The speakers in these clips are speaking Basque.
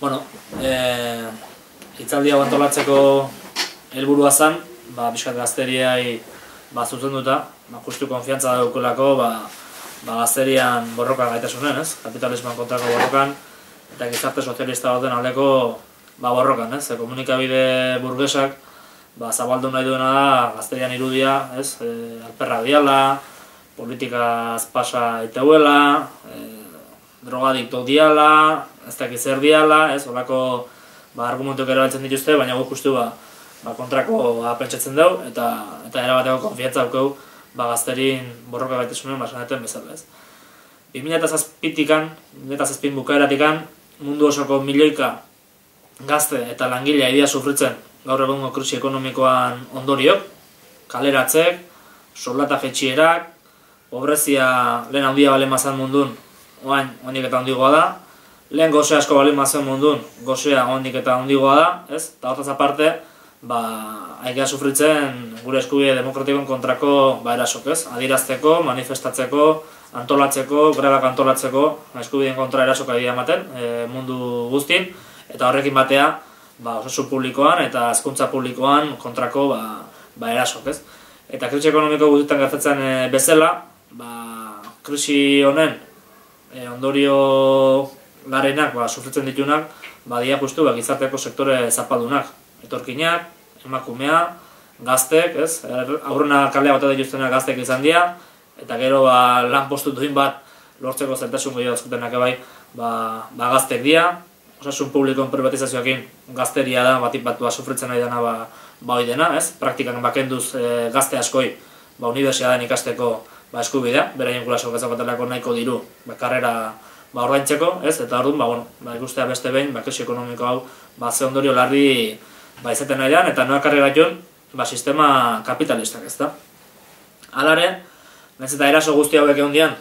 Bueno, hitzaldia antolatzeko helburua zen, pixkat gazteriai zuzenduta, justu konfiantza daukelako gazterian borroka gaitasunen, kapitalismoan kontrako borrokan, eta gizarte sozialista baten aldeko borrokan, komunikabide burgesak zabaldu nahi duena da gazterian irudia, alperra diala, politikaz pasa iteuela, drogadikto diala, ez dakiz zer diala, horako argumentuak erabiltzen dituzte, baina guk justu kontrako pentsatzen dugu, eta erabateko konfiantza daukegu gazterin borroka gaitasunen saneten bezala. 2007 bukaeratikan, mundu osoko milioika gazte eta langilea idia sufritzen gaur egungo krisi ekonomikoan ondoriok, kaleratzek, soldata jaitsierak, pobrezia lehen handia balen mazan mundun, oain ondik eta handigoa da, lehen gozea asko balen mazan mundun, gozea ondik eta handigoa da, eta hortaz aparte, aikea sufritzen gure eskubide demokratikoen kontrako erasok, adirazteko, manifestatzeko, antolatzeko, grebak antolatzeko, eskubideen kontra erasok adia ematen mundu guztin, eta horrekin batea osasun publikoan eta hezkuntza publikoan kontrako erasok. Eta krisi ekonomiko guztietan gertatzen bezala, krisi honen ondorio garenak sufritzen ditunak, dia justu gizarteko sektore zapaldunak, etorkinak, emakumea, gaztek, aurrena kalea bat dituztenak gaztek izan dira, eta gero lan postu duin bat lortzeko zailtasun gehiago azkutenak ebai gaztek dira, osasun publikoen privatizazioakin gazteria da, batik bat sufritzen nahi dena hoi dena, praktikan bakenduz gazte askoi unibertsitatean ikasteko eskubidea, beraien gurasoak ezagatelako nahiko diru karrera ordaintzeko, eta orduan, ikustea beste behin, krisi ekonomiko hau ze ondorio larri izaten nahi dean, eta noa karri gaitu sistema kapitalistak, ez da. Halare, nahiz eta eraso guzti hauek egon dian,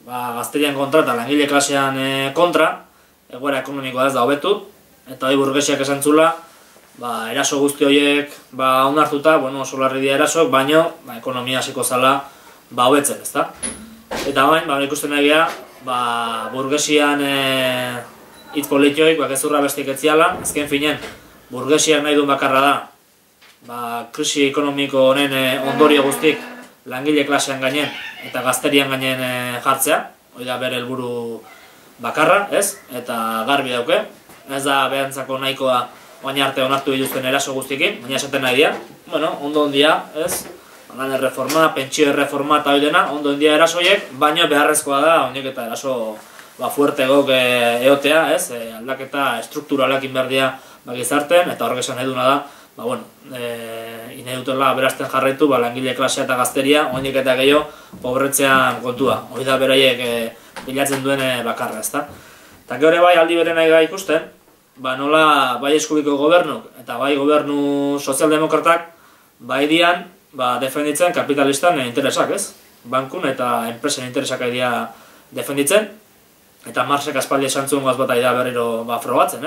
gazterian kontra eta langile klasean kontra, egoera ekonomikoa ez da hobetu, eta hori burgesiak esan zula, eraso guzti horiek onartuta, oso larri dira erasok, baino ekonomia hasiko zala hobetzen, ez da. Eta bain, ikusten nahi geha, burgesian hitz politioik gezurra bestik etziala, ezken finen, burgesiak nahi duen bakarra da, krisi ekonomiko honen ondorio guztik langile klasean gainen eta gazterian gainen jartzea, hori da bere helburu bakarra, eta garbi dauke, ez da behantzako nahikoa oain arte onartu dituzten eraso guztikin, baina esaten nahi dira, ondo ondia, lan erreforma, pentsio erreforma eta hori dena, ondo ondia erasoiek, baina beharrezkoa da, ondik eta eraso fuerte gok eotea, aldaketa strukturalakin berdia gizarten, eta horrek esan nahi duna da, nahi dutela berazten jarraitu langile klasea eta gazteria, ondik eta gehiago pobretzean kontua, hori da beraiek bilatzen duen bakarra, ezta. Eta gero bai aldi bere nahi ikusten, nola bai eskubiko gobernuk eta bai gobernu sozialdemokratak bai dian defenditzen kapitalistan interesak, bankun eta enpresen interesak dira defenditzen, eta Marxek aspaldi esan zuen gaz bat aida berriro frogatzen,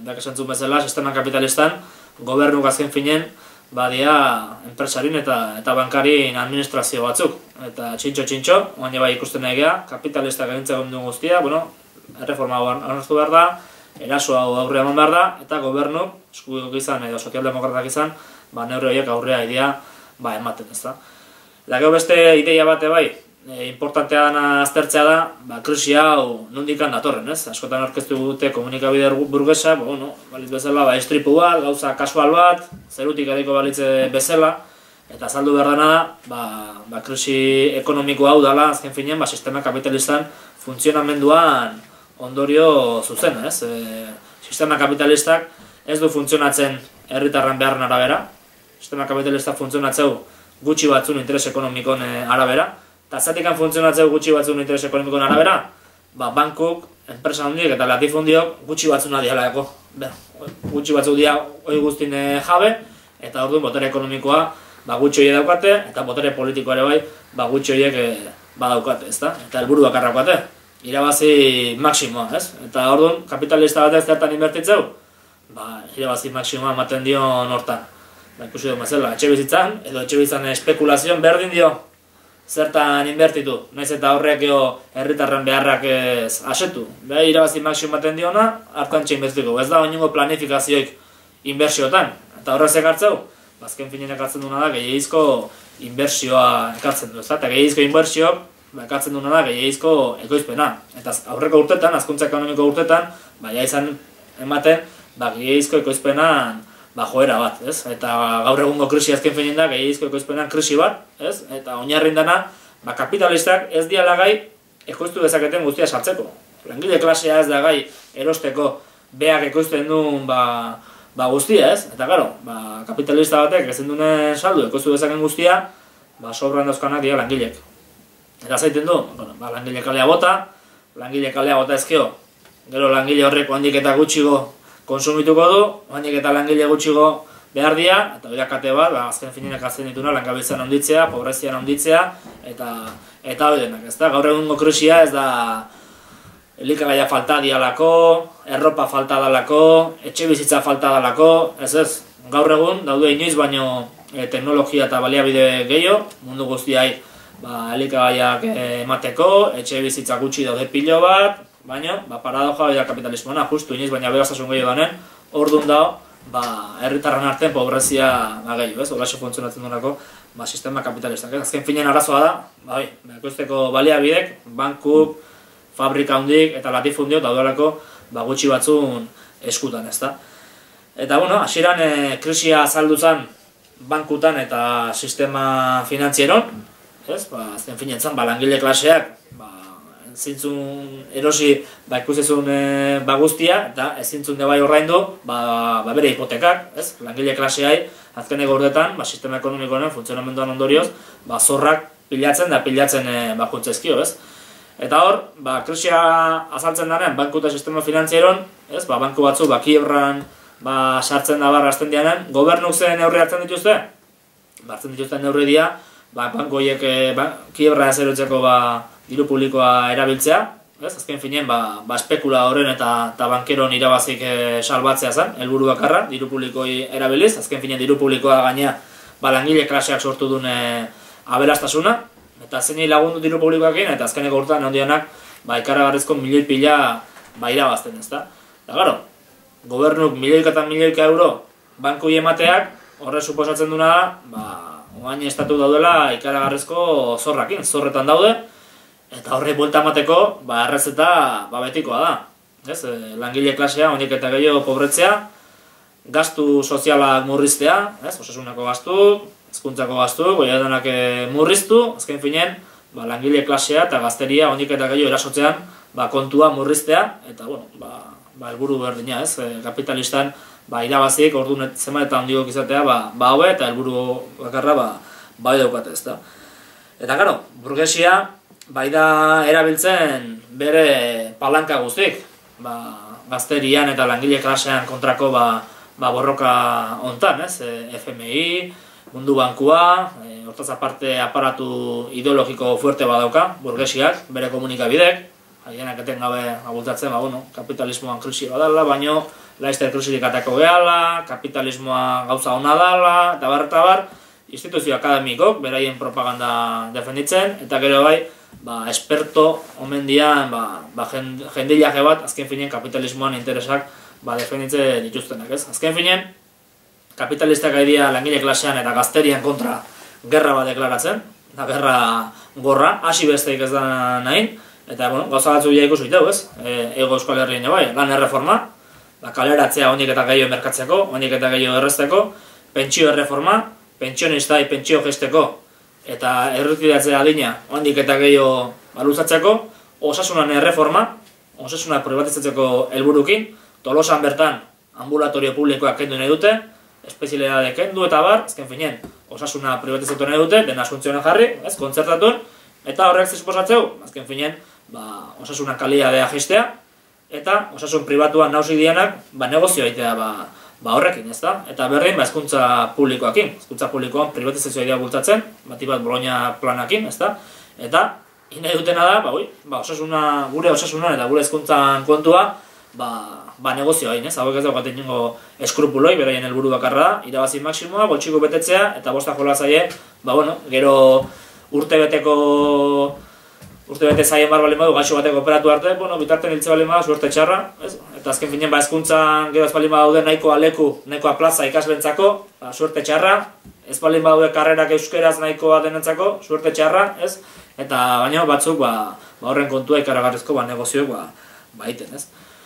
berak esan zuen bezala, sistema kapitalistan gobernuk azken finen badia enpresarin eta bankarin administrazio batzuk, eta txintxo, oain bai ikusten nahi geha, kapitalistak egintzen duen guztia, erreforma onartu behar da, eraso hau aurrea eman behar da, eta gobernuk, eskubidok izan edo sozialdemokratak izan, neurri horiek aurrea idea ematen, ez da. Gero beste ideia bate bai, importantea dana aztertzea da, krisi hau nondikan datorren, askotan aurkeztu dute komunikabide burgesa, balitz bezala, estripu bat, gauza kasual bat, zerutik ediko balitze bezala, eta azaldu behar dena krisi ekonomiko hau dela, azken finean, sistema kapitalistan funtzionamenduan ondorio zuzen, sistema kapitalistak ez du funtzionatzen herritarren beharren arabera, sistema kapitalistak funtzionatzeu gutxi batzun interes ekonomikon arabera, eta zatikan funtzionatzeu gutxi batzun interes ekonomikon arabera, bankuk, enpresa handiek eta latifundiok gutxi batzuna dialako, gutxi batzu dia hori guztin jabe, eta orduan botere ekonomikoa gutxi horiek daukate, eta botere politikoa ere bai gutxi horiek badaukate, eta helburu bakarrak bate, irabazi maksimoa, eta orduan kapitalista batez zertan inbertitzeu, irabazi maksimoa ematen dio nortan. Ikusi dut mazela, etxe bizitzan, edo etxe bizitzan espekulazioan berdin dio, zertan inbertitu, naiz eta horrek herritarren beharrak asetu. Irabazi maximo ematen diona, hartantxe inbertiko. Ez da oinungo planifikazioik inbertsiotan. Eta horrez ekartzeu, azken finean ekartzen duna da, gehiagizko inbertsioa ekartzen du. Eta gehiagizko inbertsioak ekartzen duna da, gehiagizko ekoizpena. Eta aurreko urtetan, hazkuntza ekonomiko urtetan, ja izan ematen, gehiagizko ekoizpenan joera bat, ez? Eta gaur egungo krisi azken finean da, gehiagizko ekoizpenan krisi bat, ez? Eta oinarrin dana, kapitalistak ez diala gai ekoiztu dezaketen guztia sartzeko. Langile klasea ez da gai erosteko beak ekoizten duen guztia, ez? Eta gero, kapitalista batek ezin duen saldu ekoiztu dezaken guztia, sobran dauzkanak dira langilek. Eta zaiten du, langile kalea bota ezkeo, gero langile horrek handik eta gutxigo konsumituko du, handik eta langile gutxigo behar dira, eta hori kate bat, azken finenak azten dituna, langabezian handitzea, pobrezian handitzea, eta hori denak, ez da? Gaur egungo krisia ez da elikagaia falta dialako, erropa falta dalako, etxe bizitza falta dalako, ez, gaur egun daude inoiz baino teknologia eta baliabide gehiago, mundu guztiai elikagaiak emateko, etxe bizitza gutxi daude pilo bat, baina paradoja da kapitalismoana, justu inoiz baina berastasun gehiago danen, orduan dago, herritarren artean pobrezia gehiago, ez, holaxe funtzionatzen duenako sistema kapitalistak. Azken finean arazoa da, ekoizteko baliabidek, bankuk, fabrika hundik eta latifundiok daudelako gutxi batzun eskutan, ez da. Eta, hasieran krisia azaldu zen bankutan eta sistema finantzieron, ez, azken finean zen, langile klaseak, zintzun erosi ikusezun guztia, eta ez zintzun debai orraindu bere hipotekak, ez, langile klaseai, azkeneko urtetan, sistema ekonomikoaren funtzionamenduan ondorioz, zorrak pilatzen da pilatzen juntzezkio, ez. Eta hor, krisia azaltzen daren, banku eta sistema finantzieron, ez, banku batzu, kiebran, sartzen da barra azten dianen, gobernuk zen neurri hartzen dituzte? Hartzen dituzten neurri dira, banku horiek kiebra ez erotzeko diru publikoa erabiltzea, ez, azken finean, espekula horren eta bankeron irabazik salbatzea zen, helburu bakarra, diru publikoi erabiliz, azken finean diru publikoa gainea, langile klaseak sortu duen aberastasuna, eta zein lagundu diru publikoakin, eta azkeneko urtean handianak, ikaragarrizko milioi pila irabazten, ez da. Eta gero, gobernuk milioika eta milioika euro bankoi emateak, horre suposatzen duna da, oain estatu daudela ikaragarrizko zorrakin, zorretan daude, eta horre buelta emateko, errezeta betikoa da. Langile klasea, oinik eta gehiago pobretzea, gastu sozialak murriztea, osasunako gastu, hezkuntzako gastu, goiadanak murriztu, azken finean, langile klasea eta gazteria oinik eta gehiago erasotzean, kontua murriztea, eta, helburu berdina, kapitalistan, irabazik, orduan zenbat eta handiok izatea, hobe, eta helburu bakarra, bai daukate, ez da. Eta, gero, burgesia, da erabiltzen bere palanka guztik, gazterian eta langile klasean kontrako borroka hontan, FMI, Mundu Bankua, hortaz aparte aparatu ideologiko fuerte badauka, burgesiak, bere komunikabidek, haienak etengabe abultatzen, kapitalismoan krisi badala, baino laizter krisirik atako gehala, kapitalismoa gauza hona dala, eta bar, instituzio akademikok, beraien propaganda defenditzen, eta gero esperto omen dian jendilaje bat azken finean kapitalismoan interesak defenditzen dituztenak, ez? Azken finean kapitalistak dira langile klasean eta gazterian kontra gerra bat deklaratzen, gerra gorra, hasi besteik ez da nahi, eta gauza batzu bila ikusi ditu, ez? Ego Euskal Herrien lan erreforma, kaleratzea onik eta gehiago merkatzeko, onik eta gehiago errezteko, pentsio erreforma, pentsionistai pentsio gesteko, eta erretiratzea adina handik eta gehiago luzatzeko, osasunan erreforma, osasuna privatizatzeko helburukin, Tolosan bertan ambulatorio publikoak kendu nahi dute, espezialidade kendu eta bar, azken finean, osasuna privatizatu nahi dute, dena asuntzionan jarri, kontzertatun, eta horrek suposatzeu, azken finean, osasuna kalidadea jistea, eta osasun pribatuan nausik dianak, negozio aitea horrekin, ez da? Eta berdin, hezkuntza publikoakin, hezkuntza publikoan privatizazioa idea bultatzen, bat Bologna planakin, ez da? Eta, nahi dutena da, gure osasunan eta gure hezkuntzan kontua, negozioa hain, ez? Hauek ez daukaten ningo eskrupuloi, beraien helburu bakarra da, irabazi maksimoa, boltsiko betetzea, eta bosta jola zaie, gero urtebete zaien bar balin badu, gaixo bateko operatu arte, bitarten hiltze balin badu, suerte txarra, ez? Eta azken finean, hezkuntzan gero ez balin badaude nahikoa leku, nahikoa plaza ikaslentzako, suerte txarra, ez balin badaude karrerak euskeraz nahikoa denentzako, suerte txarra, ez? Eta baina batzuk, horren kontua ikaragarrizko negozioek egiten, ez?